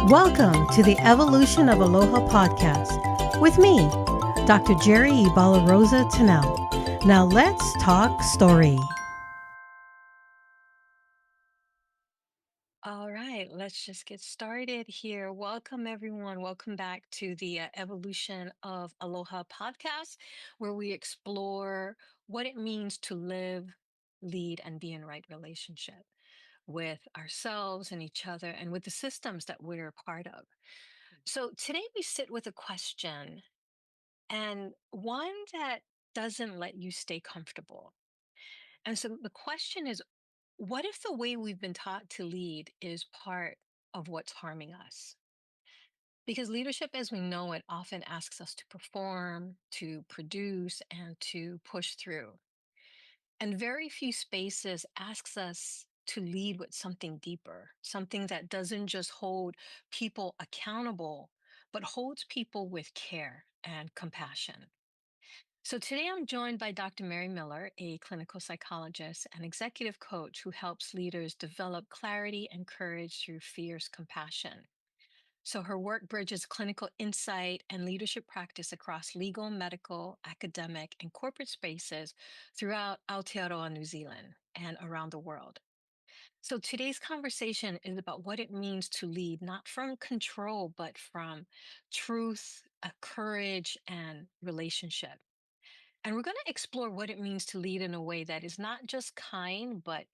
Welcome to the Evolution of Aloha podcast with me, Dr. Jerry Ebalaroza-Tunnell. Now let's talk story. All right, let's just get started here. Welcome, everyone. Welcome back to the Evolution of Aloha podcast, where we explore what it means to live, lead, and be in right relationship with ourselves and each other and with the systems that we're a part of. So today we sit with a question and one that doesn't let you stay comfortable. And so the question is, what if the way we've been taught to lead is part of what's harming us? Because leadership as we know it often asks us to perform, to produce, and to push through. And very few spaces asks us to lead with something deeper, something that doesn't just hold people accountable, but holds people with care and compassion. So today I'm joined by Dr. Mary Miller, a clinical psychologist and executive coach who helps leaders develop clarity and courage through fierce compassion. So her work bridges clinical insight and leadership practice across legal, medical, academic, and corporate spaces throughout Aotearoa, New Zealand, and around the world. So today's conversation is about what it means to lead, not from control, but from truth, courage, and relationship. And we're going to explore what it means to lead in a way that is not just kind, but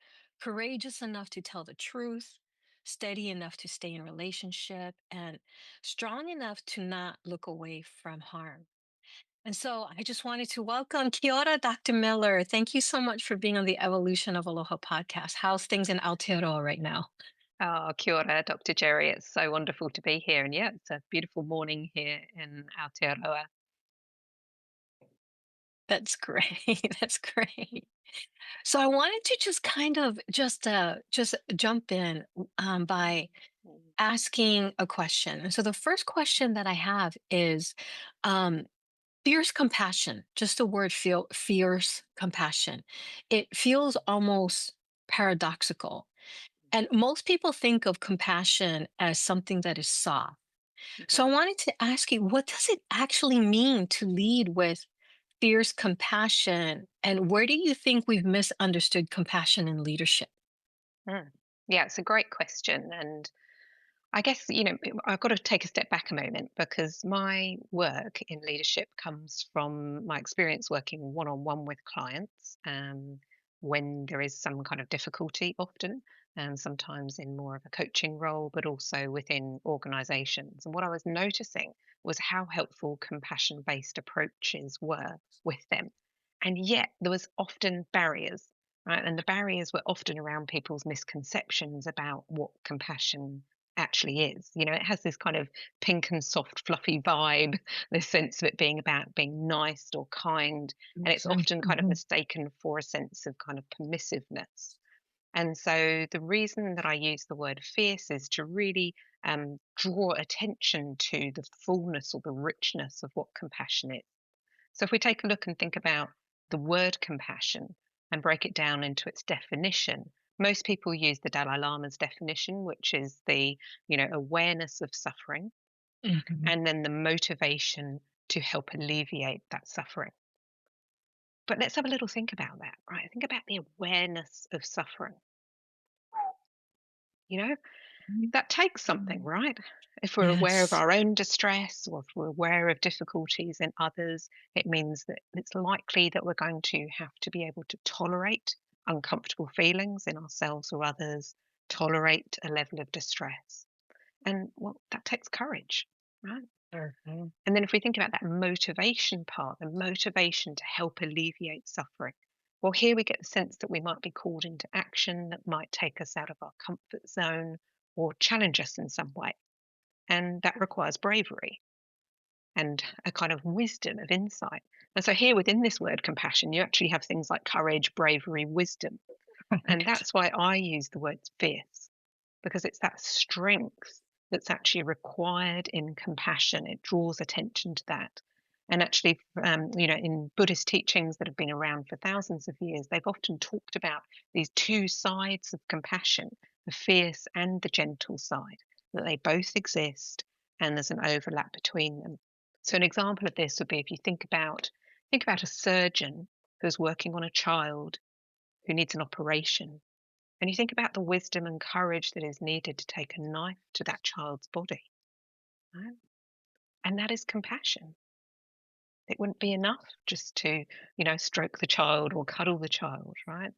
courageous enough to tell the truth, steady enough to stay in relationship, and strong enough to not look away from harm. And so I just wanted to welcome Kia ora, Dr. Miller. Thank you so much for being on the Evolution of Aloha podcast. How's things in Aotearoa right now? Oh, kia ora, Dr. Jerry. It's so wonderful to be here. And yeah, it's a beautiful morning here in Aotearoa. That's great. That's great. So I wanted to just kind of just jump in by Mm. asking a question. And so the first question that I have is um, fierce compassion, just the word feel fierce compassion. It feels almost paradoxical. And most people think of compassion as something that is soft. So I Mhm. wanted to ask you, what does it actually mean to lead with fierce compassion? And where do you think we've misunderstood compassion in leadership? Mm. Yeah, it's a great question. And I guess, I've got to take a step back a moment because my work in leadership comes from my experience working one on one with clients when there is some kind of difficulty, often, and sometimes in more of a coaching role, but also within organizations. And what I was noticing was how helpful compassion based approaches were with them. And yet there was often barriers. Right. And the barriers were often around people's misconceptions about what compassion actually is. It has this kind of pink and soft, fluffy vibe, this sense of it being about being nice or kind. And it's often kind of Mhm. mistaken for a sense of kind of permissiveness. And so the reason that I use the word fierce is to really draw attention to the fullness or the richness of what compassion is. So if we take a look and think about the word compassion and break it down into its definition, most people use the Dalai Lama's definition, which is the, awareness of suffering Mhm. and then the motivation to help alleviate that suffering. But let's have a little think about that, right? Think about the awareness of suffering. You know, that takes something, Mhm. right? If we're aware of Yes. our own distress or if we're aware of difficulties in others, it means that it's likely that we're going to have to be able to tolerate uncomfortable feelings in ourselves or others, tolerate a level of distress. And well, that takes courage, right? Mhm. And then if we think about that motivation part, the motivation to help alleviate suffering, well, here we get the sense that we might be called into action that might take us out of our comfort zone or challenge us in some way. And that requires bravery and a kind of wisdom of insight. And so, here within this word compassion, you actually have things like courage, bravery, wisdom. And Right. that's why I use the word fierce, because it's that strength that's actually required in compassion. It draws attention to that. And actually, in Buddhist teachings that have been around for thousands of years, they've often talked about these two sides of compassion, the fierce and the gentle side. that they both exist and there's an overlap between them. So an example of this would be if you think about a surgeon who's working on a child who needs an operation, and you think about the wisdom and courage that is needed to take a knife to that child's body, right? And that is compassion. It wouldn't be enough just to, stroke the child or cuddle the child, right?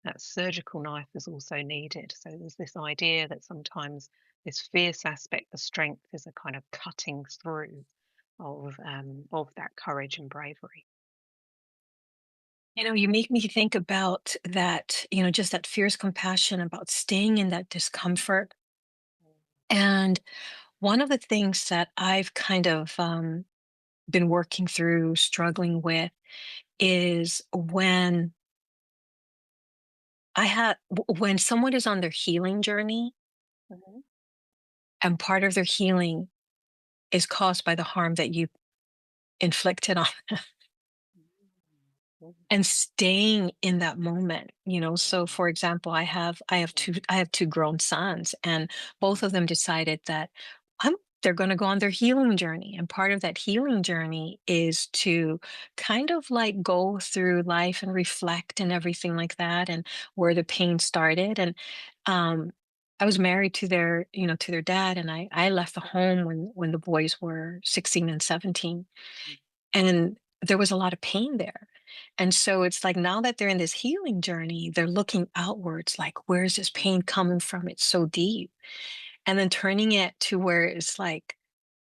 That surgical knife is also needed. So there's this idea that sometimes this fierce aspect, the strength, is a kind of cutting through of that courage and bravery. You make me think about that, just that fierce compassion about staying in that discomfort. And one of the things that I've kind of been working through, struggling with, is when someone is on their healing journey Mhm. and part of their healing is caused by the harm that you inflicted on Mhm. and staying in that moment. So Mhm. for example, I have two grown sons, and both of them decided that I'm they're going to go on their healing journey, and part of that healing journey is to kind of like go through life and reflect and everything like that, and where the pain started. And um I was married to their dad, and I left the home when the boys were 16 and 17, and there was a lot of pain there. And so it's like, now that they're in this healing journey, they're looking outwards, like, where's this pain coming from? It's so deep. And then turning it to where it's like,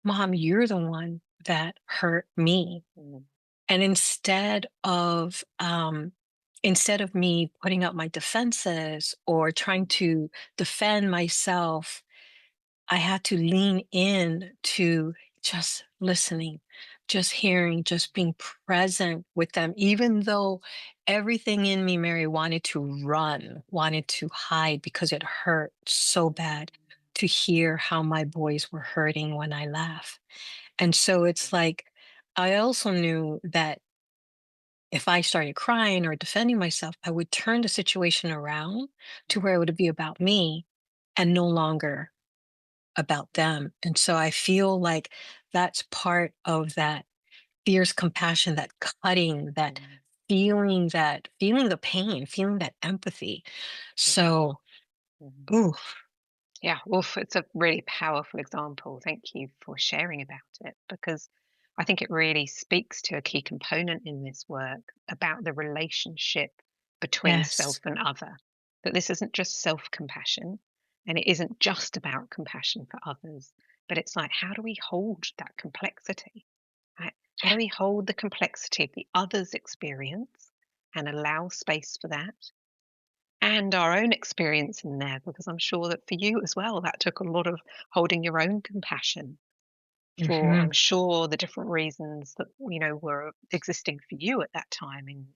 Mom, you're the one that hurt me. Mhm. And instead of me putting up my defenses or trying to defend myself, I had to lean in to just listening, just hearing, just being present with them, even though everything in me, Mary, wanted to run, wanted to hide because it hurt so bad to hear how my boys were hurting when I left. And so it's like, I also knew that if I started crying or defending myself, I would turn the situation around to where it would be about me and no longer about them. And so I feel like that's part of that fierce compassion, that cutting, Mhm. that feeling the pain, feeling that empathy. Mhm. So, Mhm. ooh, Yeah, oof, it's a really powerful example. Thank you for sharing about it because I think it really speaks to a key component in this work about the relationship between self yes. and other. That this isn't just self compassion and it isn't just about compassion for others, but it's like, how do we hold that complexity? Right? How do we hold the complexity of the other's experience and allow space for that? And our own experience in there, because I'm sure that for you as well, that took a lot of holding your own compassion for, Hmm. I'm sure, the different reasons that, were existing for you at that time in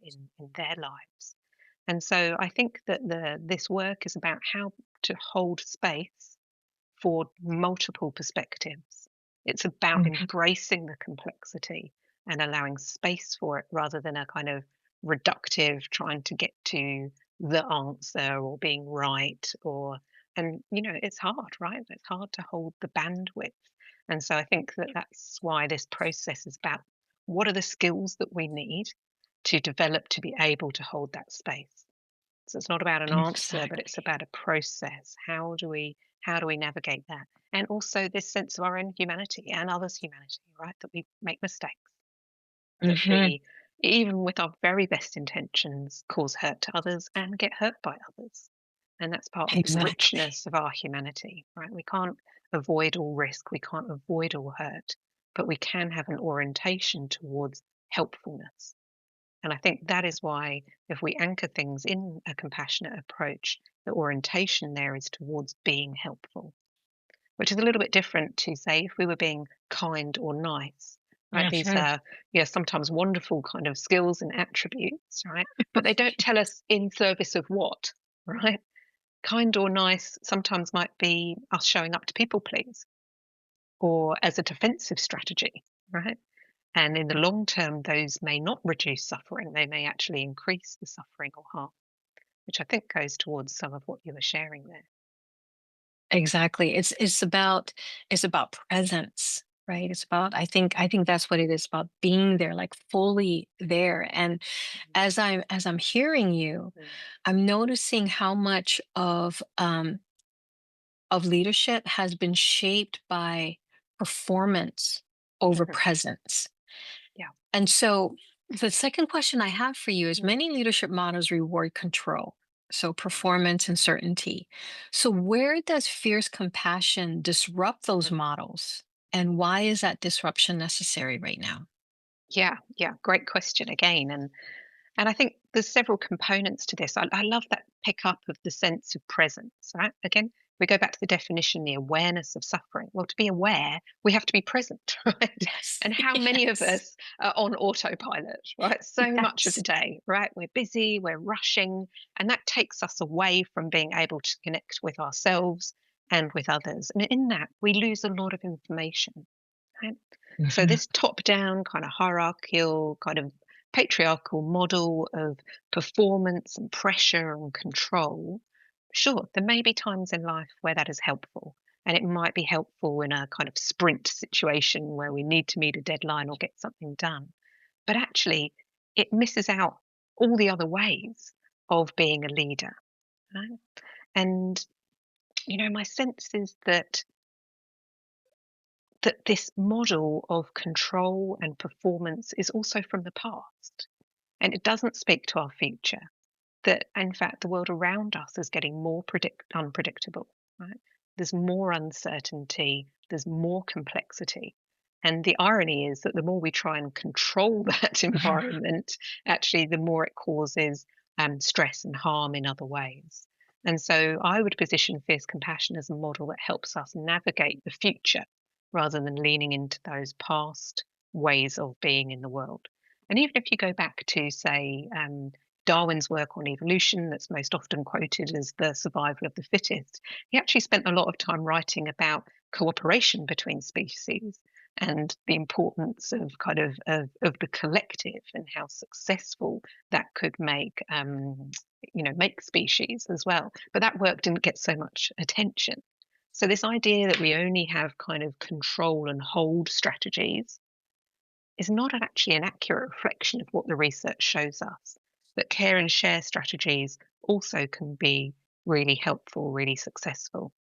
their lives. And so I think that this work is about how to hold space for multiple perspectives. It's about Hmm. embracing the complexity and allowing space for it rather than a kind of reductive trying to get to the answer or being right or and it's hard, right? It's hard to hold the bandwidth. And so I think that that's why this process is about what are the skills that we need to develop to be able to hold that space. So it's not about an answer, but it's Exactly. about a process. How do we navigate that? And also this sense of our own humanity and others' humanity, right? That we make mistakes, that Hmm. we, even with our very best intentions, cause hurt to others and get hurt by others. And that's part of the Exactly. richness of our humanity, right? We can't avoid all risk, we can't avoid all hurt, but we can have an orientation towards helpfulness. And I think that is why, if we anchor things in a compassionate approach, the orientation there is towards being helpful, which is a little bit different to, say, if we were being kind or nice, right? These Hmm. are, sometimes wonderful kind of skills and attributes, right? But they don't tell us in service of what, right? Kind or nice sometimes might be us showing up to people please or as a defensive strategy, right? And in the long term, those may not reduce suffering. They may actually increase the suffering or harm, which I think goes towards some of what you were sharing there. Exactly. It's about presence, right? It's about I think that's what it is about being there, like fully there. And as I'm hearing you, Mm. I'm noticing how much of leadership has been shaped by performance over Mhm. presence. Yeah. And so the second question I have for you is Mm. many leadership models reward control, so Mm. performance and certainty. So where does fierce compassion disrupt those Mhm. models? And why is that disruption necessary right now? Yeah, yeah, great question again. And I think there's several components to this. I love that pick up of the sense of presence, right? Again, we go back to the definition, the awareness of suffering. Well, to be aware, we have to be present, right? Yes. And how many of Yes. us are on autopilot, right? So much of the Yes. day, right? We're busy, we're rushing, and that takes us away from being able to connect with ourselves and with others. And in that, we lose a lot of information, right? So Mhm. this top-down kind of hierarchical, kind of patriarchal model of performance and pressure and control, sure, there may be times in life where that is helpful. And it might be helpful in a kind of sprint situation where we need to meet a deadline or get something done. But actually, it misses out all the other ways of being a leader. Right? And, my sense is that this model of control and performance is also from the past, and it doesn't speak to our future. That in fact the world around us is getting more unpredictable, right? There's more uncertainty, there's more complexity. And the irony is that the more we try and control that environment, actually the more it causes stress and harm in other ways. And so I would position fierce compassion as a model that helps us navigate the future rather than leaning into those past ways of being in the world. And even if you go back to, say, Darwin's work on evolution, that's most often quoted as the survival of the fittest, he actually spent a lot of time writing about cooperation between species and the importance of of the collective and how successful that could make species as well. But that work didn't get so much attention. So this idea that we only have kind of control and hold strategies is not actually an accurate reflection of what the research shows us. That care and share strategies also can be really helpful, really successful.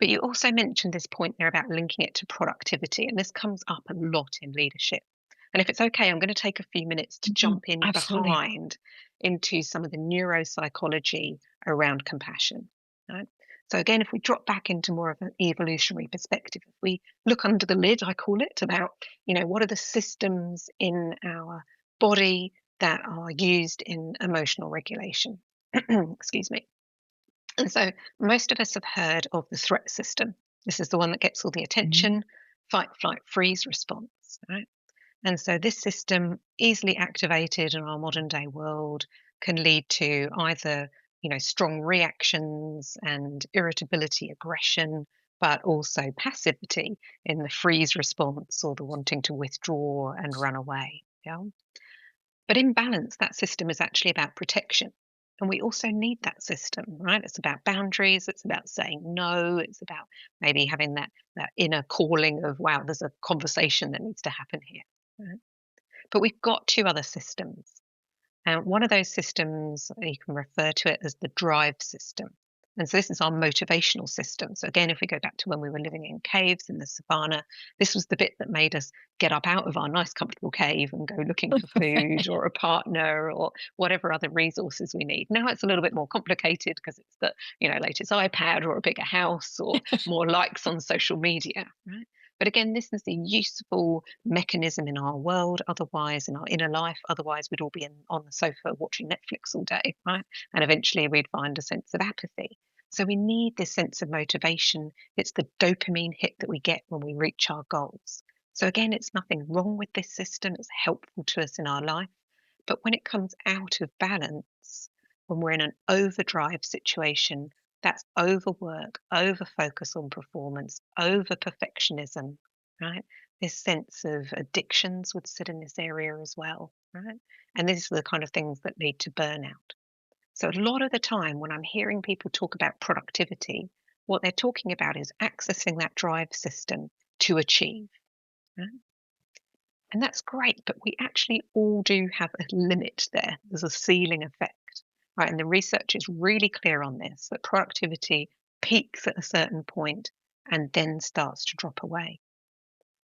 But you also mentioned this point there about linking it to productivity, and this comes up a lot in leadership. And if it's okay, I'm going to take a few minutes to Mhm. jump in Absolutely. behind into some of the neuropsychology around compassion. Right? So, again, if we drop back into more of an evolutionary perspective, if we look under the lid, I call it, about, what are the systems in our body that are used in emotional regulation? Excuse me. And so most of us have heard of the threat system. This is the one that gets all the Mhm. attention, fight, flight, freeze response, right? And so this system, easily activated in our modern day world, can lead to either, strong reactions and irritability, aggression, but also passivity in the freeze response or the wanting to withdraw and run away. Yeah. But in balance, that system is actually about protection. And we also need that system, right? It's about boundaries, it's about saying no, it's about maybe having that inner calling of, wow, there's a conversation that needs to happen here. Right? But we've got two other systems. And one of those systems, you can refer to it as the drive system. And so this is our motivational system. So again, if we go back to when we were living in caves in the savannah, this was the bit that made us get up out of our nice, comfortable cave and go looking for food or a partner or whatever other resources we need. Now it's a little bit more complicated because it's the, latest iPad or a bigger house or more likes on social media, right? But again, this is a useful mechanism in our world, otherwise, in our inner life. Otherwise, we'd all be on the sofa watching Netflix all day, right? And eventually we'd find a sense of apathy. So we need this sense of motivation. It's the dopamine hit that we get when we reach our goals. So again, it's nothing wrong with this system. It's helpful to us in our life. But when it comes out of balance, when we're in an overdrive situation, that's overwork, over focus on performance, over perfectionism, right? This sense of addictions would sit in this area as well, right? And these are the kind of things that lead to burnout. So, a lot of the time when I'm hearing people talk about productivity, what they're talking about is accessing that drive system to achieve. Right? And that's great, but we actually all do have a limit there. There's a ceiling effect, right? And the research is really clear on this, that productivity peaks at a certain point and then starts to drop away.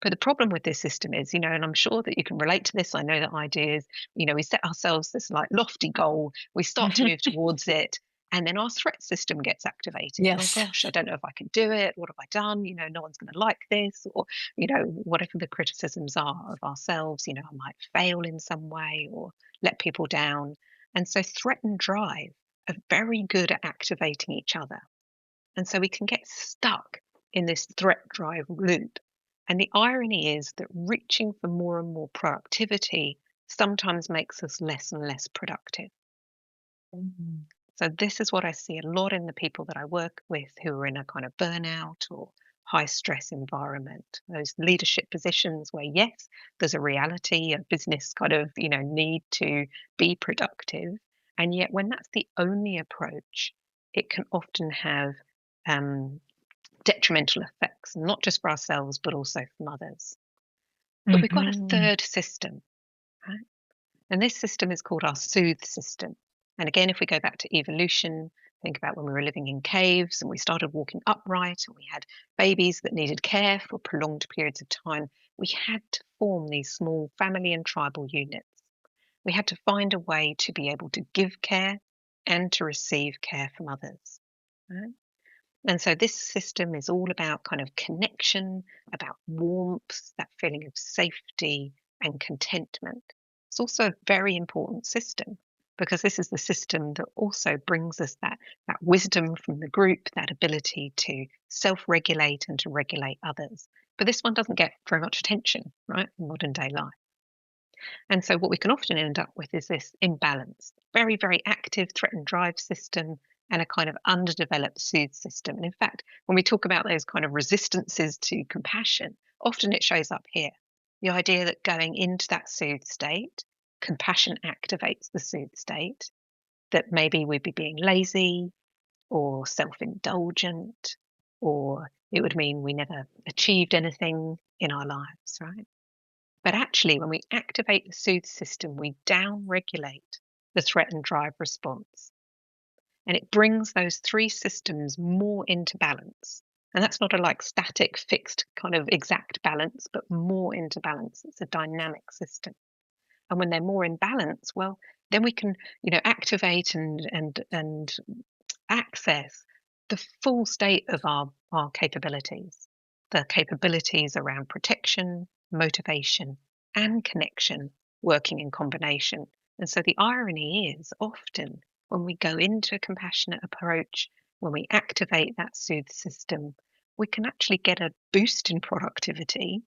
But the problem with this system is, and I'm sure that you can relate to this. I know that ideas, we set ourselves this like lofty goal, we start to move towards it, and then our threat system gets activated. Oh Yes. gosh, I don't know if I can do it. What have I done? No one's going to like this, or, whatever the criticisms are of ourselves, I might fail in some way or let people down. And so threat and drive are very good at activating each other. And so we can get stuck in this threat drive loop. And the irony is that reaching for more and more productivity sometimes makes us less and less productive. Mm. So, this is what I see a lot in the people that I work with who are in a kind of burnout or high stress environment, those leadership positions where, yes, there's a reality, a business kind of, need to be productive. And yet, when that's the only approach, it can often have um, detrimental effects, not just for ourselves, but also from others. But we've got a Mhm. third system, right? And this system is called our soothe system. And again, if we go back to evolution, think about when we were living in caves and we started walking upright and we had babies that needed care for prolonged periods of time, we had to form these small family and tribal units. We had to find a way to be able to give care and to receive care from others. Right? And so this system is all about kind of connection, about warmth, that feeling of safety and contentment. It's also a very important system because this is the system that also brings us that wisdom from the group, that ability to self-regulate and to regulate others. But this one doesn't get very much attention, right, in modern day life. And so what we can often end up with is this imbalance, very, very active threat and drive system and a kind of underdeveloped soothe system. And in fact, when we talk about those kind of resistances to compassion, often it shows up here. The idea that going into that soothe state, compassion activates the soothe state, that maybe we'd be being lazy or self-indulgent, or it would mean we never achieved anything in our lives, right? But actually, when we activate the soothe system, we down regulate the threat and drive response. And it brings those three systems more into balance. And that's not a like static, fixed kind of exact balance, but more into balance. It's a dynamic system. And when they're more in balance, well, then we can, activate and access the full state of our capabilities, the capabilities around protection, motivation, and connection working in combination. And so the irony is often when we go into a compassionate approach, when we activate that soothe system, we can actually get a boost in productivity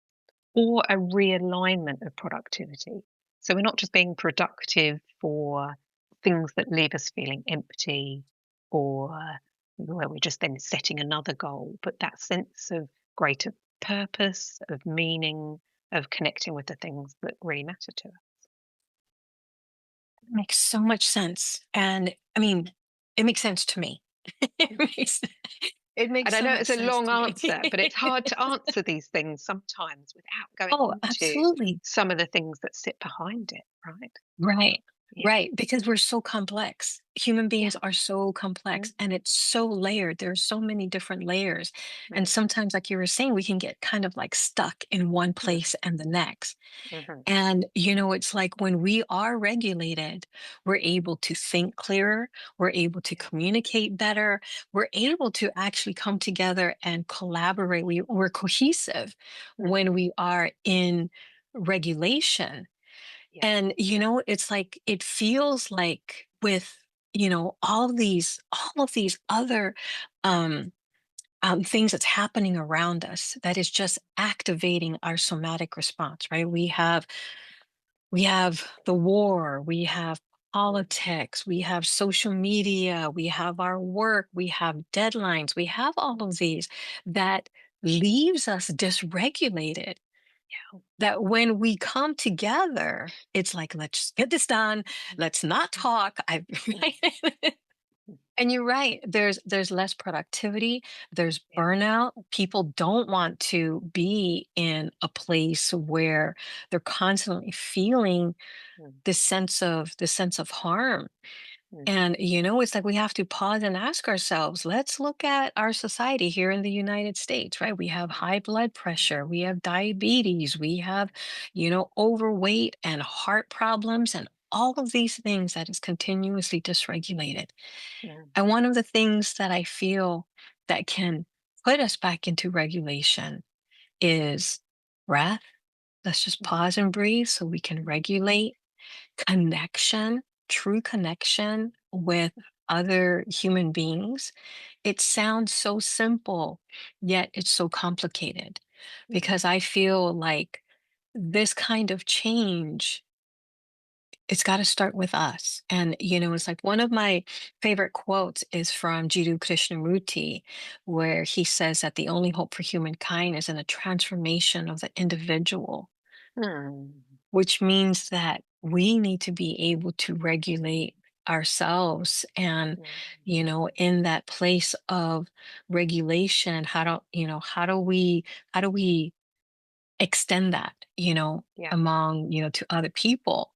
or a realignment of productivity. So we're not just being productive for things that leave us feeling empty or where we're just then setting another goal, but that sense of greater purpose, of meaning, of connecting with the things that really matter to us. Makes so much sense. And I mean, it makes sense to me. It makes it makes And I so know much it's a sense long to me. answer, but it's hard to answer these things sometimes without going Oh, into absolutely. some of the things that sit behind it, right? Right. Yeah, Right. Because we're so complex. Human yeah. beings are so Mm, complex and it's so layered. There's so many different layers. And mm, sometimes, like you were saying, we can get kind of like stuck in one mm, place and the next. mhm, And, it's like when we are regulated, we're able to think clearer, we're able to yeah, communicate better, we're yeah, able to actually come together and collaborate. We're cohesive mm, when we are in regulation. yeah, And, it's like it feels like with, all of these other um things that's happening around us that is just activating our somatic response, right? We have the war, we have mm, politics, we have social media, we have our work, we have deadlines, we have all of these that leaves us dysregulated. yeah. That when we come together, it's like, let's get this done. Let's not Mm, talk. mm, And you're right. There's less productivity, there's Yeah. burnout. People don't want to be in a place where they're constantly feeling Mm, this sense of harm. mm, And it's like we have to pause and ask ourselves, let's look at our society here in the United States, right? We have mm, high blood pressure, we have diabetes, we have, overweight and heart problems and all of these things that is continuously dysregulated. mm, And one of the things that I feel that can put us back into regulation is breath. Let's just mm, pause and breathe so we can mm, regulate connection, true connection with other human beings. It sounds so simple, yet it's so complicated mm, because I feel like this kind of change, it's got to start with us. And, it's like one of my favorite quotes is from Jiddu Krishnamurti, where he says that the only hope for humankind is in a transformation of the individual, mm, which means that we need to be able to regulate ourselves. And, mm. in that place of regulation, how do we extend that, Yeah. among, to other people.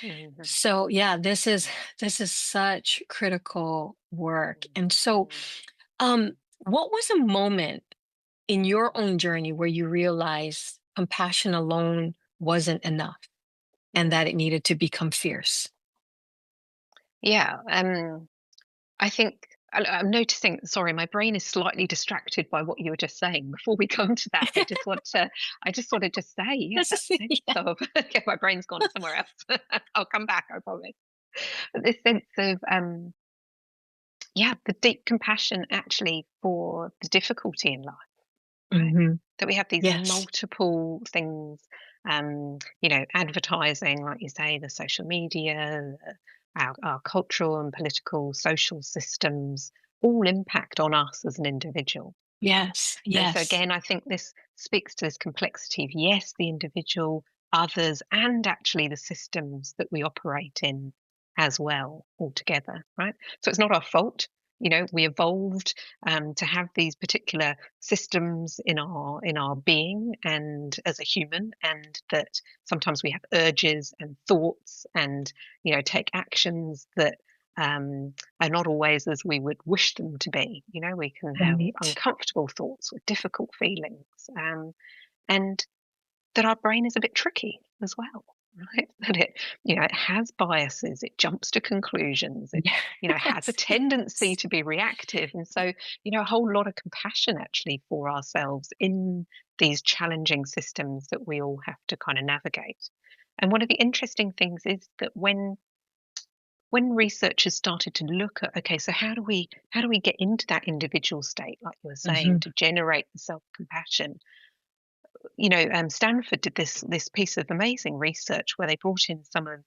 Mhm, So yeah, this is such critical work. mm, And so, mm, what was a moment in your own journey where you realized compassion alone wasn't enough and mm. that it needed to become fierce? Yeah, I think I'm noticing, sorry, my brain is slightly distracted by what you were just saying. Before we come to that, I just want to just say, yeah, This that is sense yeah. of, okay, my brain's gone somewhere else. I'll come back, I promise. But this sense of, yeah, the deep compassion actually for the difficulty in life, right? Hmm. That we have these Yes. multiple things, advertising, like you say, the social media, our cultural and political social systems all impact on us as an individual. Right? Yes. And so Yes. again, I think this speaks to this complexity of, yes, the individual, others, and actually the systems that we operate in as well altogether, right? So it's not our fault. We evolved to have these particular systems in our being and as a human, and that sometimes we have urges and thoughts and take actions that are not always as we would wish them to be. We can have Right. uncomfortable thoughts or difficult feelings, and that our brain is a bit tricky as well, right? That it has biases, it jumps to conclusions, it has a Yes. tendency to be reactive, and so a whole lot of compassion actually for ourselves in these challenging systems that we all have to kind of navigate. And one of the interesting things is that when researchers started to look at, okay, so how do we get into that individual state, like you were saying, Hmm. to generate the self-compassion. Stanford did this piece of amazing research where they brought in some of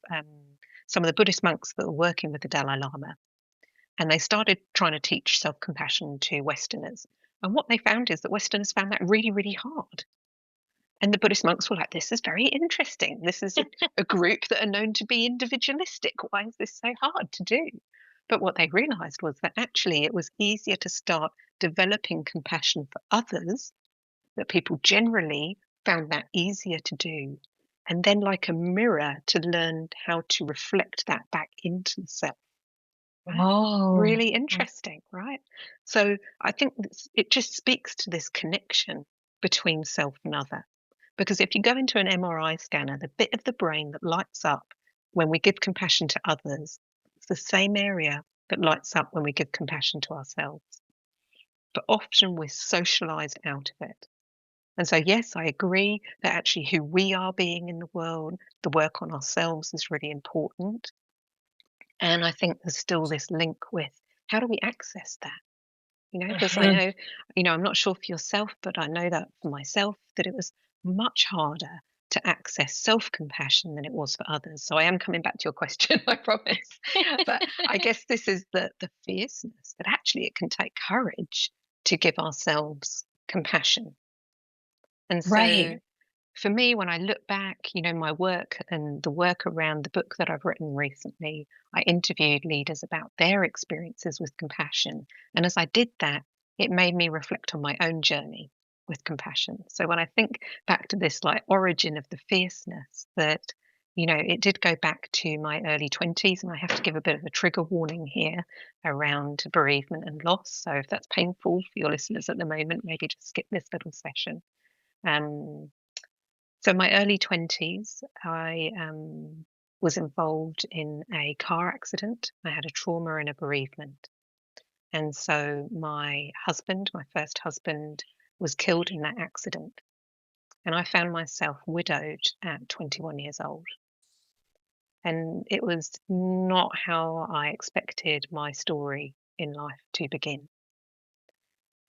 the Buddhist monks that were working with the Dalai Lama, and they started trying to teach self-compassion to Westerners. And what they found is that Westerners found that really, really hard. And the Buddhist monks were like, "This is very interesting. This is a group that are known to be individualistic. Why is this so hard to do?" But what they realized was that actually it was easier to start developing compassion for others, that people generally found that easier to do. And then, like a mirror, to learn how to reflect that back into the self. Right? Oh. Really interesting, right? So I think it just speaks to this connection between self and other. Because if you go into an MRI scanner, the bit of the brain that lights up when we give compassion to others, it's the same area that lights up when we give compassion to ourselves. But often we're socialized out of it. And so, yes, I agree that actually who we are being in the world, the work on ourselves is really important. And I think there's still this link with how do we access that? Because I Mhm. know, I'm not sure for yourself, but I know that for myself, that it was much harder to access self compassion than it was for others. So I am coming back to your question, I promise. But I guess this is the fierceness that actually it can take courage to give ourselves compassion. And so Right. for me, when I look back, my work and the work around the book that I've written recently, I interviewed leaders about their experiences with compassion. And as I did that, it made me reflect on my own journey with compassion. So when I think back to this like origin of the fierceness, that, it did go back to my early 20s, and I have to give a bit of a trigger warning here around bereavement and loss. So if that's painful for your listeners at the moment, maybe just skip this little session. Um, so my early 20s, I was involved in a car accident. I had a trauma and a bereavement. And so my husband, my first husband, was killed in that accident. And I found myself widowed at 21 years old. And it was not how I expected my story in life to begin.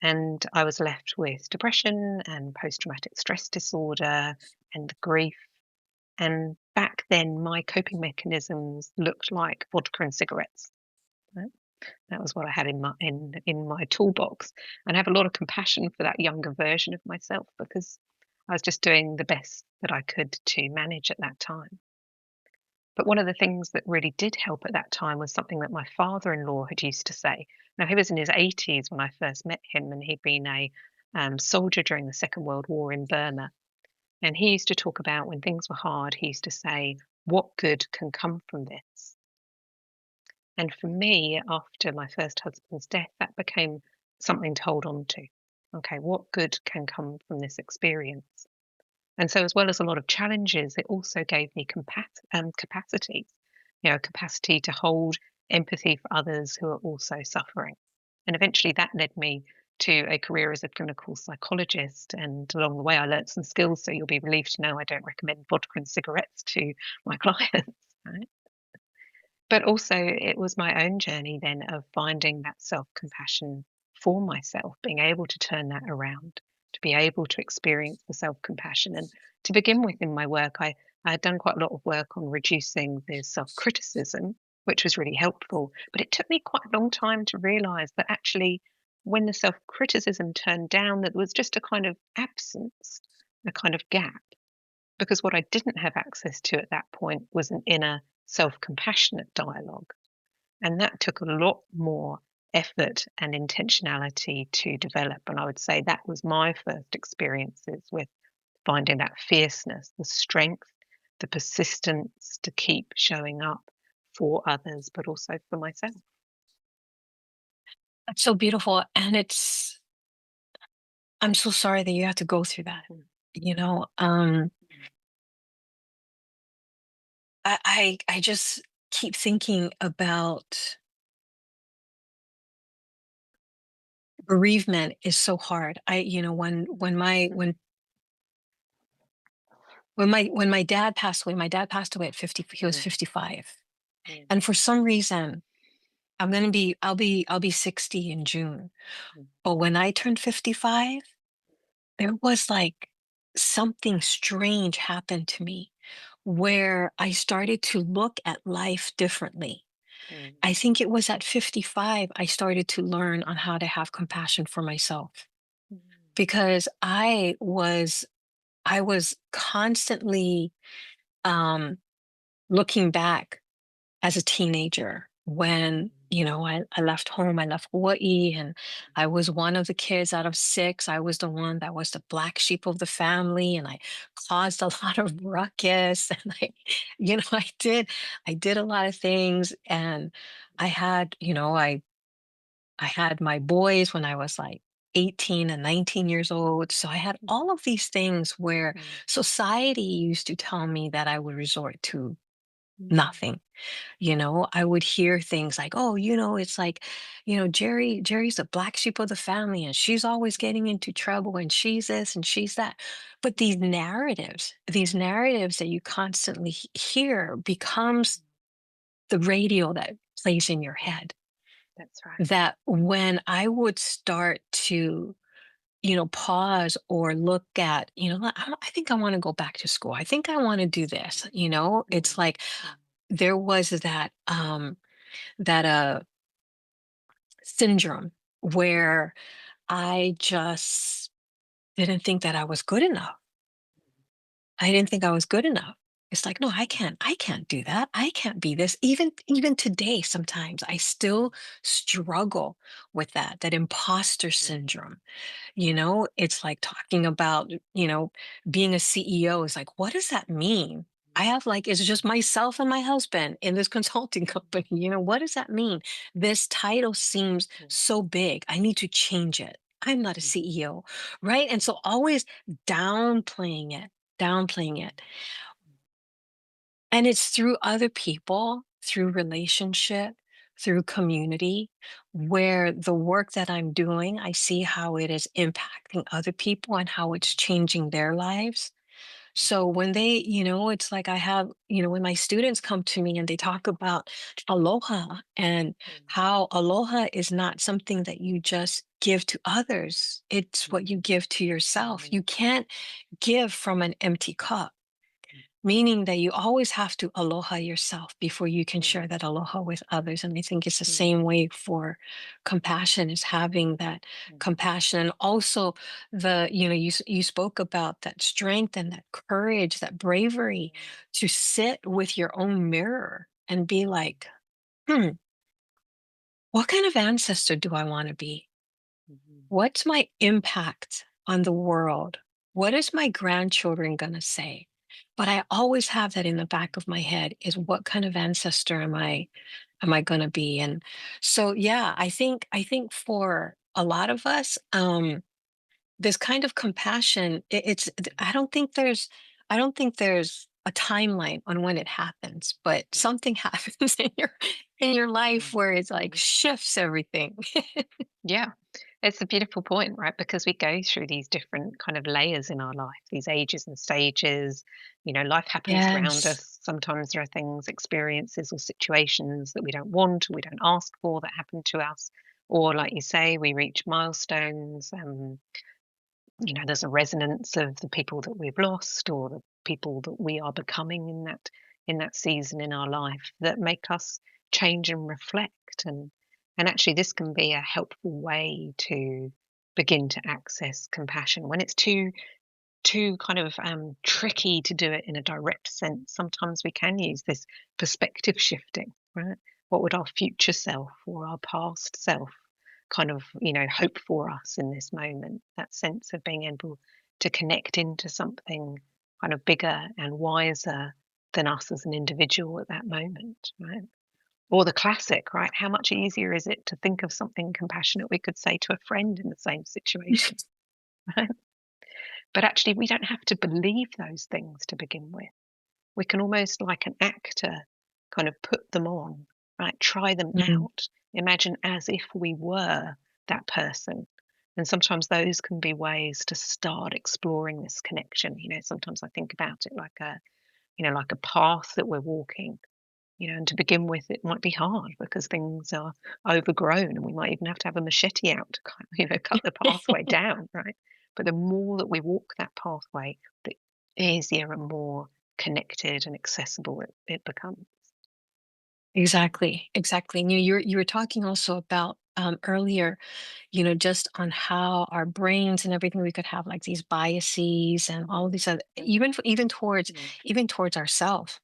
And I was left with depression and post-traumatic stress disorder and grief. And back then, my coping mechanisms looked like vodka and cigarettes. Right? That was what I had in my toolbox. And I have a lot of compassion for that younger version of myself, because I was just doing the best that I could to manage at that time. But one of the things that really did help at that time was something that my father-in-law had used to say. Now, he was in his 80s when I first met him, and he'd been a soldier during the Second World War in Burma. And he used to talk about when things were hard, he used to say, "What good can come from this?" And for me, after my first husband's death, that became something to hold on to. Okay, what good can come from this experience? And so, as well as a lot of challenges, it also gave me capacities, capacity to hold empathy for others who are also suffering. And eventually that led me to a career as a clinical psychologist. And along the way, I learned some skills. So you'll be relieved to know I don't recommend vodka and cigarettes to my clients. Right? But also, it was my own journey then of finding that self compassion for myself, being able to turn that around, to be able to experience the self compassion. And to begin with, in my work, I had done quite a lot of work on reducing the self criticism, which was really helpful. But it took me quite a long time to realize that actually, when the self criticism turned down, that there was just a kind of absence, a kind of gap, because what I didn't have access to at that point was an inner self compassionate dialogue. And that took a lot more effort and intentionality to develop. And I would say that was my first experiences with finding that fierceness, the strength, the persistence to keep showing up for others, but also for myself. That's so beautiful. And I'm so sorry that you had to go through that. Mm, You know, I just keep thinking about bereavement is so hard. mm, When my dad passed away, my dad passed away at 50, he was mm, 55. mm, And for some reason, I'll be 60 in June. mm, But when I turned 55, there was like something strange happened to me where I started to look at life differently. mm, I think it was at 55 I started to learn on how to have compassion for myself, mm, because I was constantly um looking back as a teenager when, I left home, I left Hawaii, and I was one of the kids out of six. I was the one that was the black sheep of the family, and I caused a lot of ruckus. And I did a lot of things. And I had, I had my boys when I was like 18 and 19 years old. So I had all of these things where mm, society used to tell me that I would resort to mm, nothing. I would hear things like, oh, it's like, Jerry's the black sheep of the family, and she's always getting into trouble, and she's this and she's that. But these narratives that you constantly hear becomes the radio that plays in your mm. head. That's right. That when I would start to, pause or look at, I think I want to go back to school. I think I want to do this, it's Mm, like mm, there was that syndrome where I just didn't think that I was good enough. I didn't think I was good enough. It's like, no, I can't do that. I can't be this. Even today, sometimes I still struggle with that imposter mm, syndrome. It's like talking about, being a CEO is like, what does that mean? I have like, it's just myself and my husband in this consulting company. What does that mean? This title seems so big. I need to change it. I'm not a CEO, right? And so always downplaying it, downplaying it. And it's through other people, through relationship, through community, where the work that I'm doing, I see how it is impacting other people and how it's changing their lives. So when it's like I have, when my students come to me and they talk about aloha and how aloha is not something that you just give to others, it's what you give to yourself. You can't give from an empty cup, meaning that you always have to aloha yourself before you can share that aloha with others. And I think it's the same way for compassion, is having that compassion. And also you spoke about that strength and that courage, that bravery to sit with your own mirror and be like, hmm, what kind of ancestor do I want to be? What's my impact on the world? What is my grandchildren going to say? But I always have that in the back of my head, is what kind of ancestor am I going to be? And so yeah, I think for a lot of us, this kind of compassion, I don't think there's a timeline on when it happens, but something happens in your life where it's like shifts everything. Yeah, it's a beautiful point, right? Because we go through these different kind of layers in our life, these ages and stages. Life happens around Yes. us. Sometimes there are things, experiences, or situations that we don't want, or we don't ask for, that happen to us. Or, like you say, we reach milestones. There's a resonance of the people that we've lost, or the people that we are becoming in that season in our life, that make us change and reflect. And actually, this can be a helpful way to begin to access compassion when it's too kind of tricky to do it in a direct sense. Sometimes we can use this perspective shifting, right? What would our future self or our past self kind of, hope for us in this moment? That sense of being able to connect into something kind of bigger and wiser than us as an individual at that moment, right? Or the classic, right? How much easier is it to think of something compassionate we could say to a friend in the same situation, right? But actually, we don't have to believe those things to begin with. We can almost, like an actor, kind of put them on, right? Try them Mm. out. Imagine as if we were that person. And sometimes those can be ways to start exploring this connection. Sometimes I think about it like a path that we're walking. And to begin with, it might be hard because things are overgrown, and we might even have to have a machete out to cut the pathway down, right? But the more that we walk that pathway, the easier and more connected and accessible it becomes. Exactly, exactly. And you were talking also about earlier, just on how our brains and everything, we could have like these biases and all of these other, Mm, even towards ourselves.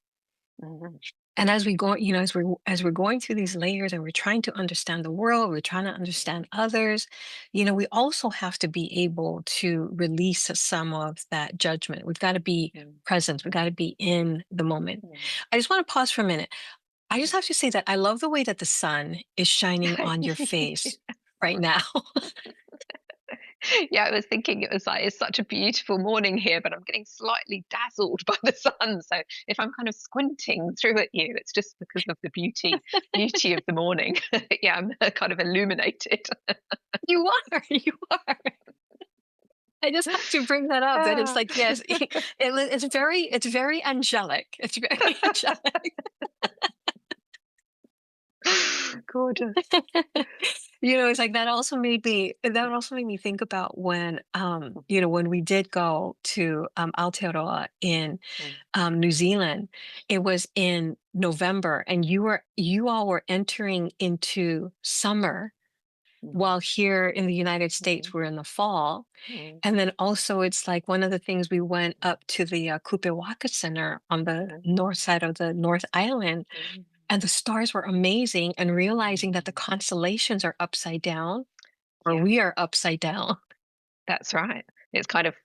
mhm, And as we go, as we're going through these layers and we're trying to understand the world, we're trying to understand others, we also have to be able to release some of that judgment. We've got to be mm, present. We've got to be in the moment. mm, I just want to pause for a minute. I just mm. have to say that I love the way that the sun is shining on your face right now. Yeah, I was thinking it was like, it's such a beautiful morning here, but I'm getting slightly dazzled by the sun. So if I'm kind of squinting through at you, it's just because of the beauty of the morning. Yeah, I'm kind of illuminated. You are, you are. I just have to bring that up. That it's Ah. like, yes, it's very angelic. It's very angelic. Gorgeous. It's like that also made me think about when we did go to Aotearoa in Mm, New Zealand. It was in November, and you all were entering into summer. Mhm. while here in the United States, Mhm. we're in the fall. Mhm. And then also, it's like one of the things we went up to the Kupewaka Center on the north Mhm. side of the North Island, Mhm. and the stars were amazing. And realizing that the Mhm. constellations are upside down, or Yeah, we are upside down. that's right. It's kind of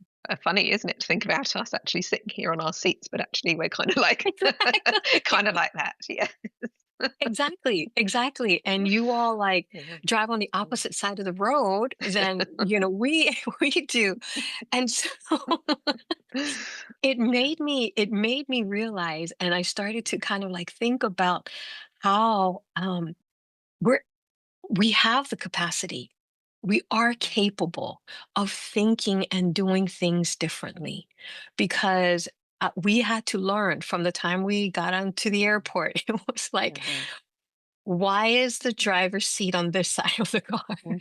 funny, isn't it, to think about us actually sitting here on our seats, but actually we're kind of like Exactly. kind of like that. Yeah. Exactly, exactly. And you all like Yeah. drive on the Mm. opposite side of the road than, we we do. And so it made me realize, and I started to kind of like think about how we're we have the capacity. We are capable of thinking and doing things differently because we had to learn from the time we got onto the airport. It was like, Mhm. why is the driver's seat on this side of the car? Mhm.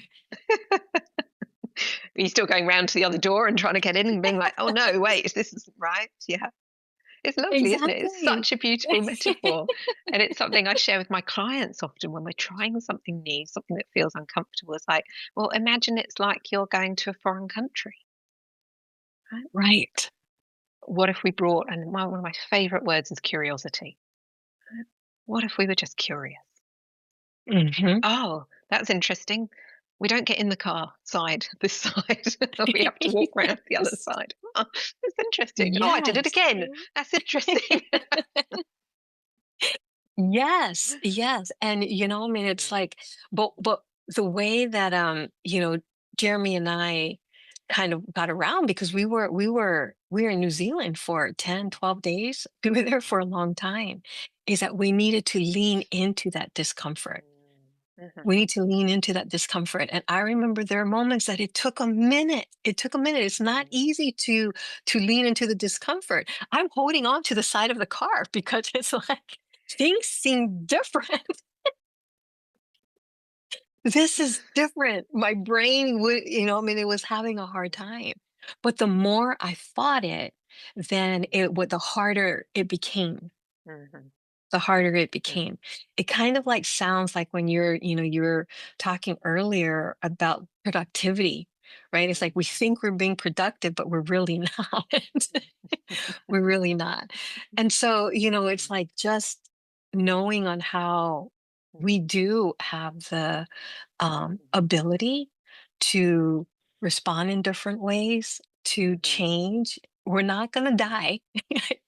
Are you still going round to the other door and trying to get in and being like, "Oh, no, wait, this isn't right." Yeah. It's lovely, isn't it? It's Exactly. such a beautiful metaphor, and it's something I share with my clients often when we're trying something new, something that feels uncomfortable. It's like, well, imagine it's like you're going to a foreign country, right? Right. What if we brought, and one of my favorite words is curiosity. Right? What if we were just curious? Hmm. Oh, that's interesting. We don't get in the car side, this side. We have to walk around the other Yes. side. Oh, that's interesting. Oh, I did it Yes. again. That's interesting. Yes, yes. And I mean, it's Mm, like, but the way that Jeremy and I kind of got around, because we were in New Zealand for 10, 12 days. We were there for a long time, is that we needed to lean into that discomfort. mhm, We need to lean into that discomfort. And I remember there are moments that it took a minute. It took a minute. It's not mhm, easy to lean into the discomfort. I'm holding on to the side of the car because it's like things seem different. This is different. My brain would, I mean, it was having a hard time. But the more I fought it, then the harder it became. mhm, The harder it mhm, became. It kind of like sounds like when you're talking earlier about productivity, right? It's like we mhm, think we're being productive, but we're really not. We're really not. And so, it's like just knowing on how we do have the ability to respond in different ways, to mhm, change. We're not going to die.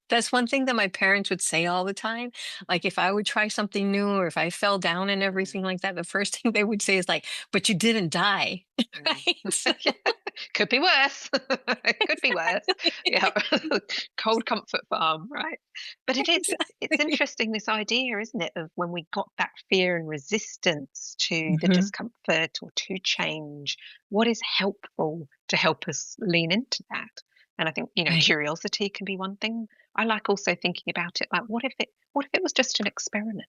That's one thing that my parents would say all the time. Like if I would try something new or if I fell down and everything like that, the first thing they would say is like, but you didn't die. mhm. Right? So, Yeah, could be worse. It could be worse. Yeah, cold comfort farm, right? But it is. It's exactly. interesting this idea, isn't it, of when we got that fear and resistance to the Hmm. discomfort or to change. What is helpful to help us lean into that? And I think Right. curiosity can be one thing. I like also thinking about it like, what if it was just an experiment?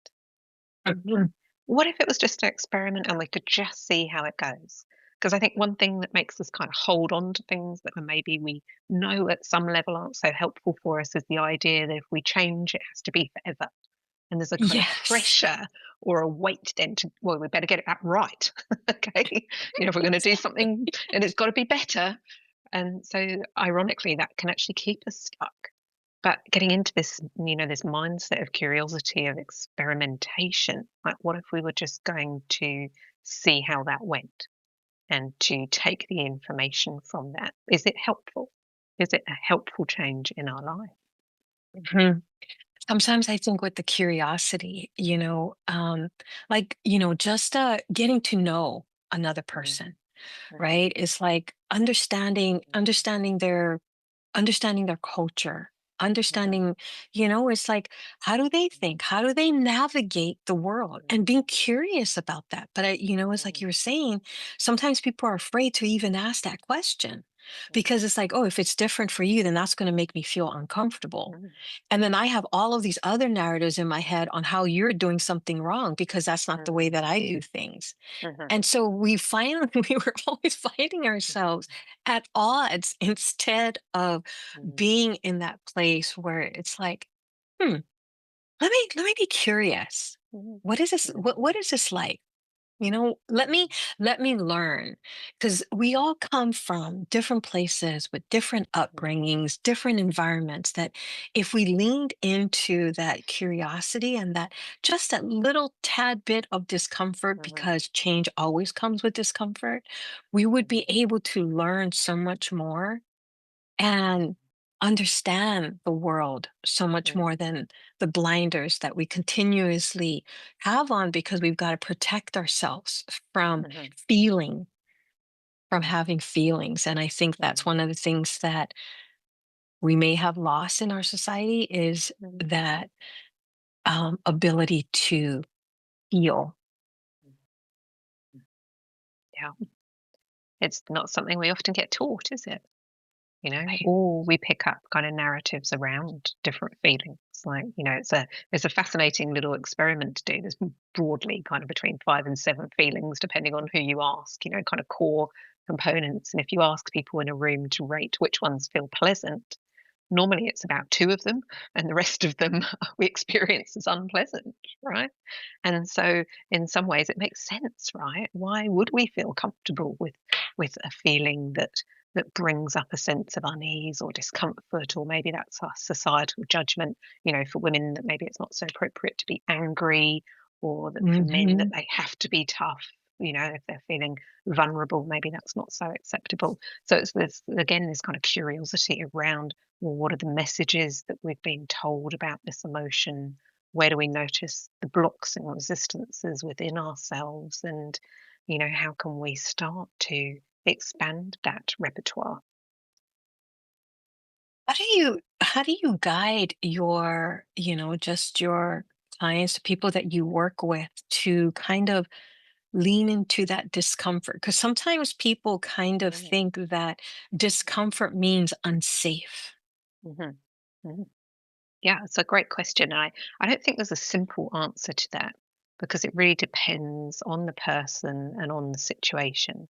Mhm. What if it was just an experiment and we could just see how it goes? Because I think one thing that makes us kind of hold on to things that maybe we know at some level aren't so helpful for us is the idea that if we change, it has to be forever. And there's a kind of Yes. pressure or a weight then to, well, we better get it back right. Okay. If we're going to do Exactly. something and it's got to be better. And so, ironically, that can actually keep us stuck. But getting into this mindset of curiosity, of experimentation, like what if we were just going to see how that went and to take the information from that? Is it helpful? Is it a helpful change in our life? Mhm. Sometimes I think with the curiosity, like, just getting to know another Mm, person, mhm, right? It's like understanding their culture, mhm, understanding, it's like, how do they think? How do they navigate the world? mhm, And being curious about that. But it's like mhm, you were saying, sometimes people are afraid to even ask that question because it's like, oh, if it's different for you, then that's going to make me feel uncomfortable. mhm, And then I have all of these other narratives in my head on how you're doing something wrong because that's not the way mhm, that I do things. mhm, And so we finally we were always fighting ourselves at odds instead of mhm, being in that place where it's like, hmm, let me be curious. mhm, What is this? What mhm, is this like? let me learn, because we all come from different places with different Mhm, upbringings, different environments, that if we leaned into that curiosity and that just that little tad bit of discomfort, mhm, because change always comes with discomfort, we would mhm, be able to learn so much more and understand the world so much mhm, more than the blinders that we continuously have on, because we've got to protect ourselves from mhm, feeling, from mhm, having feelings. And I think that's mhm, one of the things that we may have lost in our society, is mhm, that ability to feel. mhm. Yeah, it's not something we often get taught, is it? Right. Or we pick up kind of narratives around different feelings. Like, it's a fascinating little experiment to do. There's broadly kind of between 5 and 7 feelings, depending on who you ask, kind of core components. And if you ask people in a room to rate which ones feel pleasant, normally it's about two of them, and the rest of them we experience as unpleasant, right? And so in some ways it makes sense, right? Why would we feel comfortable with a feeling that brings up a sense of unease or discomfort, or maybe that's our societal judgment, for women that maybe it's not so appropriate to be angry, or that for men that Hmm. they have to be tough, if they're feeling vulnerable, maybe that's not so acceptable. So it's this, again, this kind of curiosity around, well, what are the messages that we've been told about this emotion? Where do we notice the blocks and resistances within ourselves? And, how can we start to expand that repertoire? How do you guide your, just your clients, the people that you work with, to kind of lean into that discomfort? Because sometimes people kind of Mm, think that discomfort means unsafe. mhm, mhm. Yeah, it's a great question. I don't think there's a simple answer to that, because it really depends on the person and on the situation.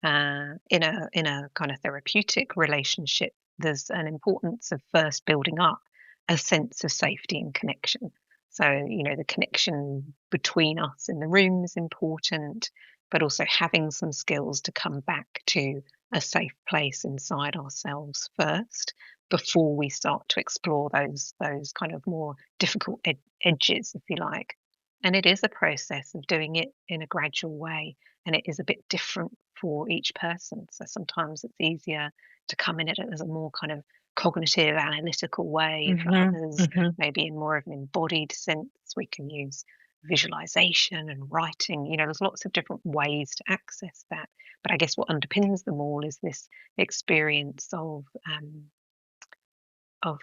In a kind of therapeutic relationship, there's an importance of first building up a sense of safety and connection. So, the connection between us in the room is important, but also having some skills to come back to a safe place inside ourselves first before we start to explore those kind of more difficult edges, if you like. And it is a process of doing it in a gradual way, and it is a bit different for each person. So sometimes it's easier to come in at it as a more kind of cognitive, analytical way. For Hmm. others, Hmm. maybe in more of an embodied sense, we can use visualization and writing. There's lots of different ways to access that. But I guess what underpins them all is this experience of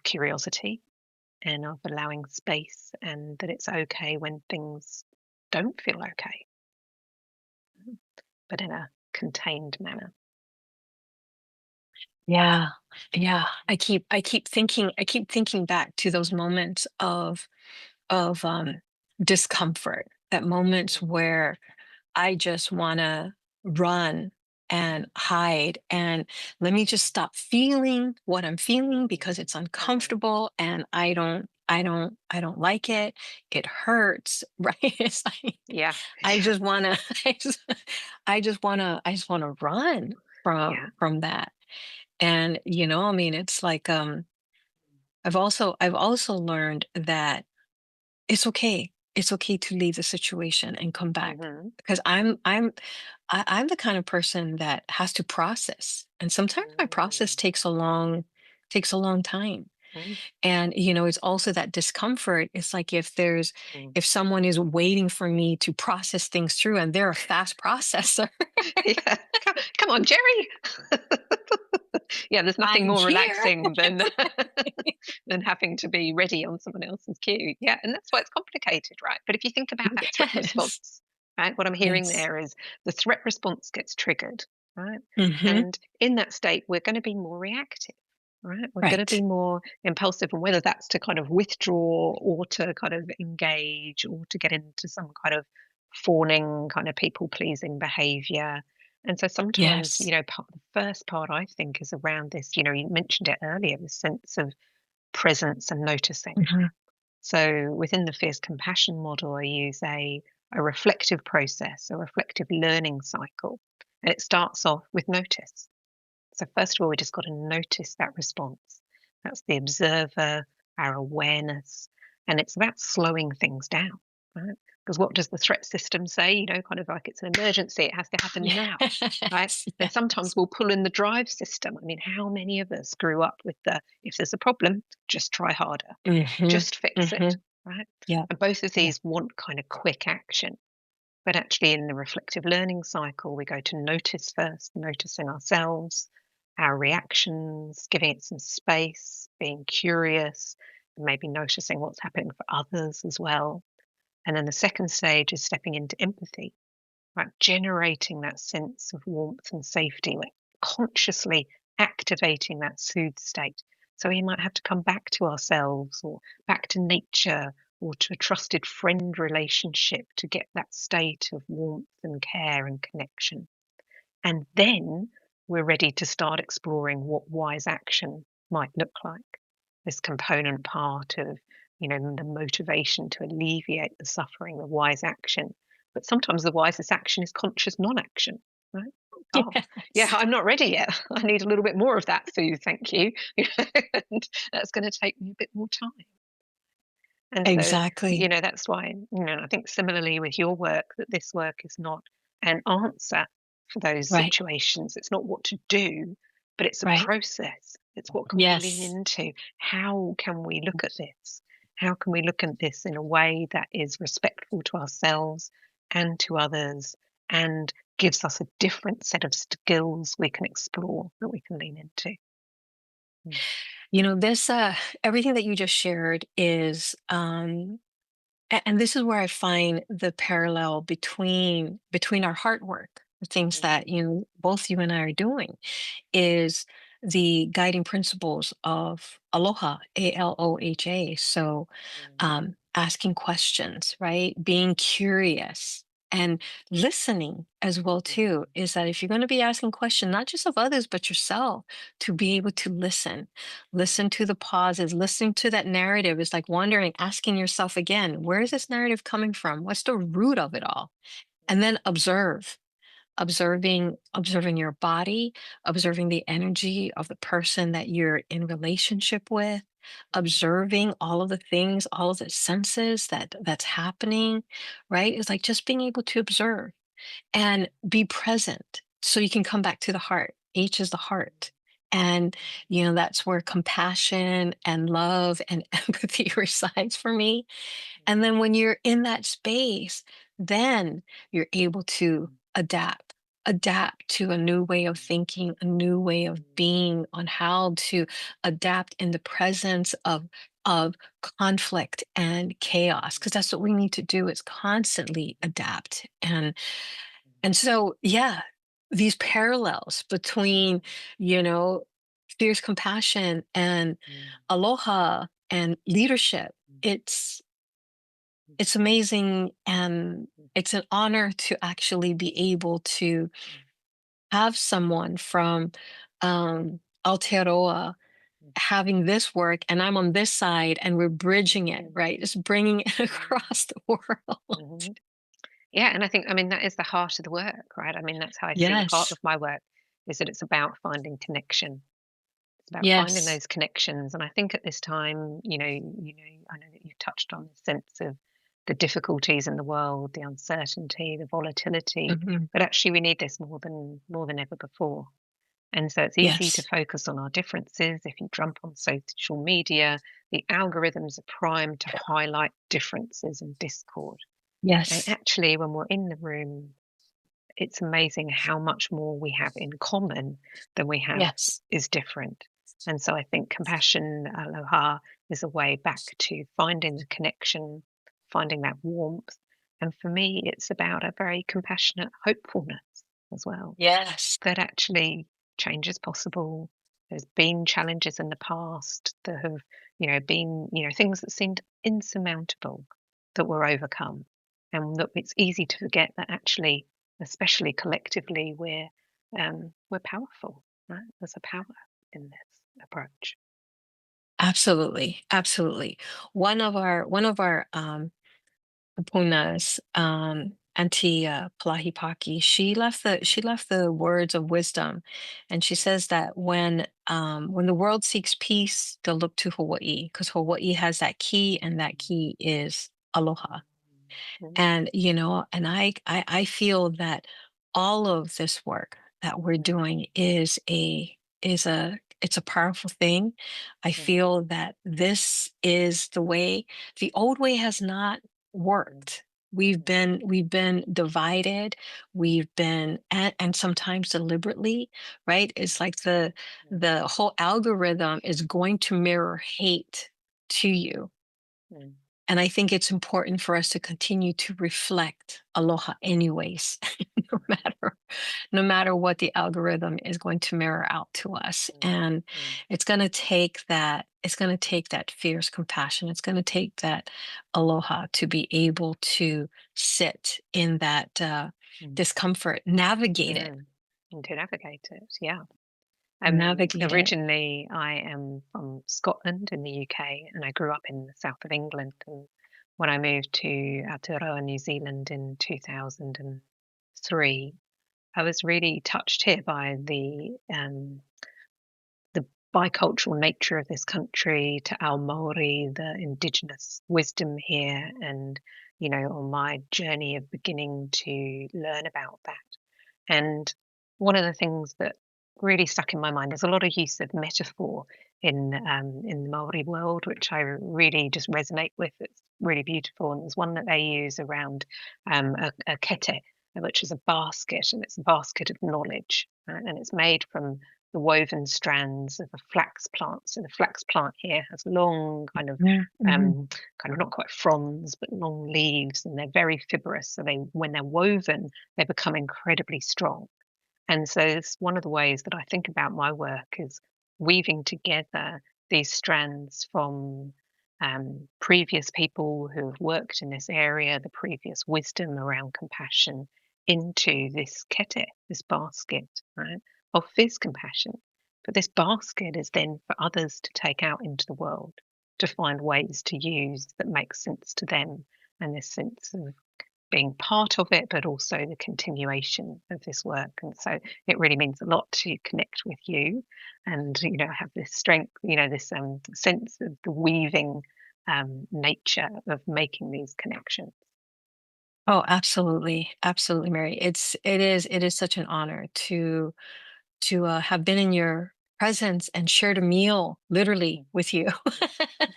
curiosity and of allowing space, and that it's okay when things don't feel okay, but in a contained manner. Yeah, yeah. I keep thinking back to those moments of discomfort, that moments Mm, where I just want to run and hide, and let me mm, just stop feeling what I'm feeling, mhm, because it's mhm. uncomfortable and I don't like it. It hurts, right? It's like Yeah. I just want to I just want to run Yeah. from that. And I mean, it's like I've also learned that it's okay. It's okay to leave the situation and come back, Mhm, because I'm the kind of person that has to process. And sometimes my process mm, takes a long time. mm, And it's also that discomfort. It's like mm. if someone is waiting for me to process things through and they're a fast processor, Yeah. Come on, Jerry. Yeah, there's nothing I'm more here. relaxing than than having to be ready on someone else's cue. Yeah, and that's why it's complicated, right? But if you think about that threat Yes. response, right? What I'm hearing Yes. there is the threat response gets triggered, right? Hmm. And in that state, we're going to be more reactive, right? We're going to be Right. more impulsive, and whether that's to kind of withdraw or to kind of engage or to get into some kind of fawning, kind of people pleasing behavior. And so sometimes, Yes. the first part I think is around this, you mentioned it earlier, the sense of presence and noticing. Hmm. So within the fierce compassion model, I use a a reflective process, a reflective learning cycle. And it starts off with notice. So, first of all, we just got to notice that response. That's the observer, our awareness, and it's about slowing things down, right? Because what does the threat system say? Kind of like it's an emergency, it has to happen now, right? Yes, And sometimes yes. we'll pull in the drive system. I mean, how many of us grew up with the if there's a problem, just try harder, Mhm, just fix it, mhm. right? Yeah, And both of yeah. these want kind of quick action. But actually, in the reflective learning cycle, we go to notice first, noticing ourselves, our reactions, giving it some space, being curious, and maybe noticing what's happening for others as well. And then the second stage is stepping into empathy, right? Generating that sense of warmth and safety, like consciously activating that soothe state. So we might have to come back to ourselves or back to nature or to a trusted friend relationship to get that state of warmth and care and connection. And then we're ready to start exploring what wise action might look like. This component part of, the motivation to alleviate the suffering, the wise action. But sometimes the wisest action is conscious non-action, right? Oh, yeah, Yes, I'm not ready yet. I need a little bit more of that food, thank you. And that's going to take me a bit more time. And so, exactly. that's why, I think similarly with your work, that this work is not an answer for those Right, situations. It's not what to do, but it's a right. process. It's what can we lean Yes. into? How can we look at this? How can we look at this in a way that is respectful to ourselves and to others and gives us a different set of skills we can explore, that we can lean into? Mm, This everything that you just shared is and this is where I find the parallel between our heart work, the things that mm, both you and I are doing, is the guiding principles of aloha, aloha. So, mm, asking questions, right? Being curious and listening as well too. mm, Is that if you're going to be asking questions, not just of others but yourself, to be able to listen to the pauses, listening to that narrative is like wondering, asking yourself again, where is this narrative coming from? What's the root of it all? And then observing your body, observing the energy of the person that you're in relationship with, observing all of the things, all of the senses that's happening, right? It's like just being able to observe and be present so you can come back to the heart. H is the heart. And that's where compassion and love and empathy resides for me. And then when you're in that space, then you're able to adapt to a new way of thinking, a new way of being, on how to adapt in the presence of conflict and chaos, because that's what we need to do, is constantly adapt. And so, yeah, these parallels between, you know fierce compassion and aloha and leadership, it's amazing, and it's an honor to actually be able to have someone from Aotearoa having this work, and I'm on this side, and we're bridging it, right? Just bringing it across the world. mhm. Yeah, and I mean, that is the heart of the work, right? I mean, that's how I see the heart Yes, of my work, is that it's about finding connection. It's about finding yes. those connections. And I think at this time, I know that you've touched on the sense of the difficulties in the world, the uncertainty, the volatility, Mhm. but actually we need this more than ever before. And so it's easy to Yes, focus on our differences. If you jump on social media, the algorithms are primed to highlight differences and discord. And yes, actually, when we're in the room, it's amazing how much more we have in common than we have yes. is different. And so I think compassion, aloha, is a way back to finding the connection, finding that warmth. And for me, it's about a very compassionate hopefulness as well, Yes. that actually change is possible. There's been challenges in the past that have, been, things that seemed insurmountable that were overcome. And that it's easy to forget that actually, especially collectively, we're powerful, right? There's a power in this approach. Absolutely, absolutely. One of our Puna's Auntie Palahipaki, she left the words of wisdom, and she mm, says that when the world seeks peace, they'll look to Hawaii because Hawaii has that key, and that key is aloha. mm, And and I feel that all of this work that we're mm, doing it's a powerful thing. I mm, feel that this is the way. The old way has not mm, worked. We've been divided. We've been and sometimes deliberately, right? It's like the whole algorithm is going to mirror hate to you. mm, mm, And I think it's important for us to continue to reflect aloha anyways, no matter no matter what the algorithm is going to mirror out to us. mm, And mm, it's going to take that fierce compassion. It's going to take that aloha to be able to sit in that mm, discomfort, navigate it, mm. And to navigate it, yeah. navigate it. Originally, I am from Scotland in the UK, and I grew up in the south of England. And when I moved to Aotearoa, New Zealand in 2003, I was really touched here by the bicultural nature of this country, to our Maori, the indigenous wisdom here, and on my journey of beginning to learn about that. And one of the things that really stuck in my mind, there's a lot of use of metaphor in the Maori world, which I really just resonate with. It's really beautiful, and there's one that they use around a kete, which is a basket, and it's a basket of knowledge, right? And it's made from the woven strands of a flax plant. So the flax plant here has long Mhm. kind of not quite fronds, but long leaves, and they're very fibrous. So when they're woven, they become incredibly strong. And so it's one of the ways that I think about my work is weaving together these strands from previous people who have worked in this area, the previous wisdom around compassion, into this kete, this basket, right, of fierce compassion. But this basket is then for others to take out into the world, to find ways to use that make sense to them, and this sense of being part of it, but also the continuation of this work. And so it really means a lot to connect with you, and have this strength, this sense of the weaving nature of making these connections. Oh, absolutely. Absolutely, Mary. It is such an honor to have been in your presence and shared a meal literally Mm, with you. mm,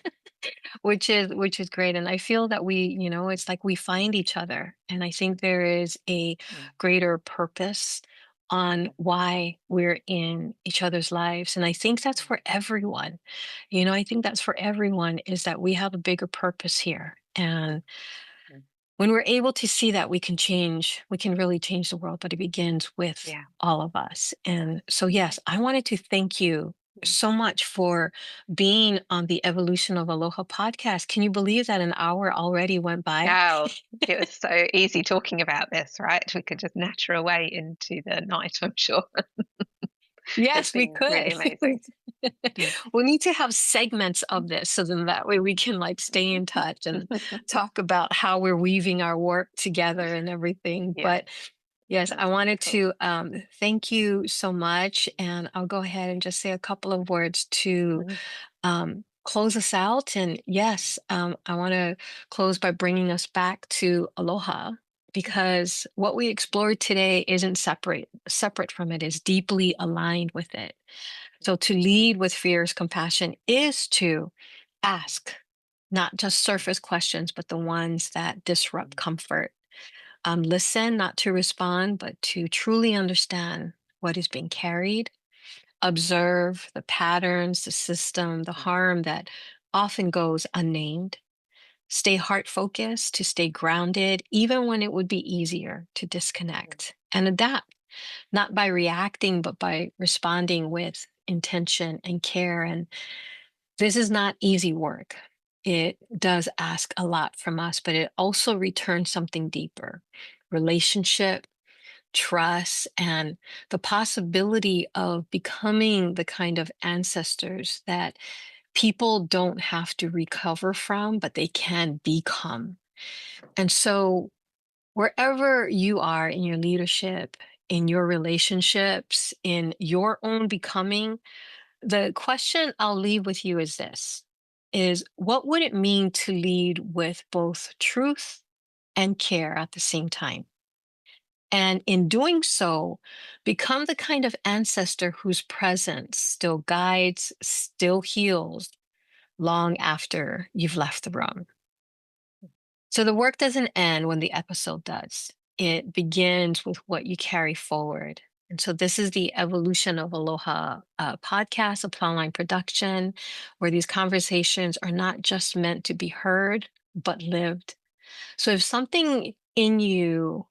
Which is great, and I feel that it's like we mm, find each other, and I think there is a mm, greater purpose on mm, why we're in each other's lives, and I think that's mm, for everyone. I think that's for everyone, is that we have a bigger purpose here. And mm. when we're able to see that, we can really change the world, but it begins with Yeah. all of us. And so, Mm, yes, I wanted to thank you mm. so much for being on the Evolution of Aloha podcast. Can you believe that an hour already went by? Oh, it was so easy talking about this, right? We could just natter away into the night, I'm sure. It's Yes, we been really could. amazing. Mm. We need to have segments of this, so then that way we can like stay in touch and talk about how we're weaving our work together and everything. Yeah, But yes, I that's wanted wonderful. to thank you so much. And I'll go ahead and just say a couple of words to Mm, close us out. And mm, yes, I want to close by bringing us back to aloha, mm, because what we explored today isn't separate from it, is deeply aligned with it. mm, So to lead with fierce compassion is to ask not just mm, surface questions, but the ones that disrupt mm, comfort. Listen, not to respond, but to truly understand what is being carried. Observe the patterns, the system, the mm, harm that often goes unnamed. Stay heart focused, to stay grounded, even when it would be easier to mm, disconnect and adapt, not by reacting, but by responding with intention and care. And this is not easy work. It does ask a lot from us, but it also returns something deeper: relationship, trust, and the possibility of becoming the kind of ancestors that people don't have to recover from, but they can become. And so, wherever you are in your leadership, in your relationships, in your own becoming, the question I'll leave with you is this: is what would it mean to lead with both truth and care at the same time? And in doing so, become the kind of ancestor whose presence still guides, still heals long after you've left the room. So the work doesn't end when the episode does. It begins with what you carry forward. And so this is the Evolution of Aloha podcast, a plotline production, where these conversations are not just meant to be heard, but lived. So if something in you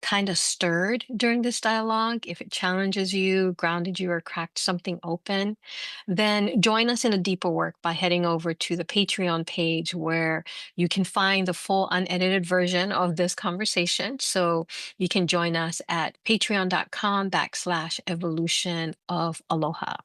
kind of stirred during this dialogue, if it challenges you, grounded you, or cracked something open, then join us in a deeper work by heading over to the Patreon page where you can find the full unedited version of this conversation. So you can join us at patreon.com/evolution of aloha.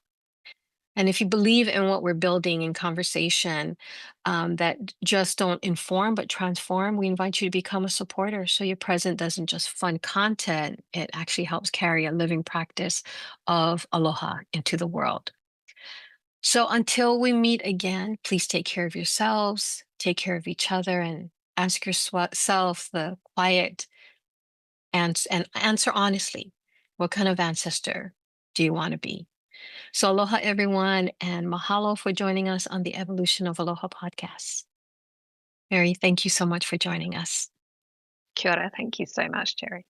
And if you believe in what we're building in conversation that just don't inform but transform, we invite you to become a supporter so your present doesn't just fund content, it actually helps carry a living practice of aloha into the world. So until we meet again, please take care of yourselves, take care of each other, and ask yourself the quiet and answer honestly: what kind of ancestor do you want to be? So, aloha, everyone, and mahalo for joining us on the Evolution of Aloha podcast. Mary, thank you so much for joining us. Kia ora. Thank you so much, Jerry.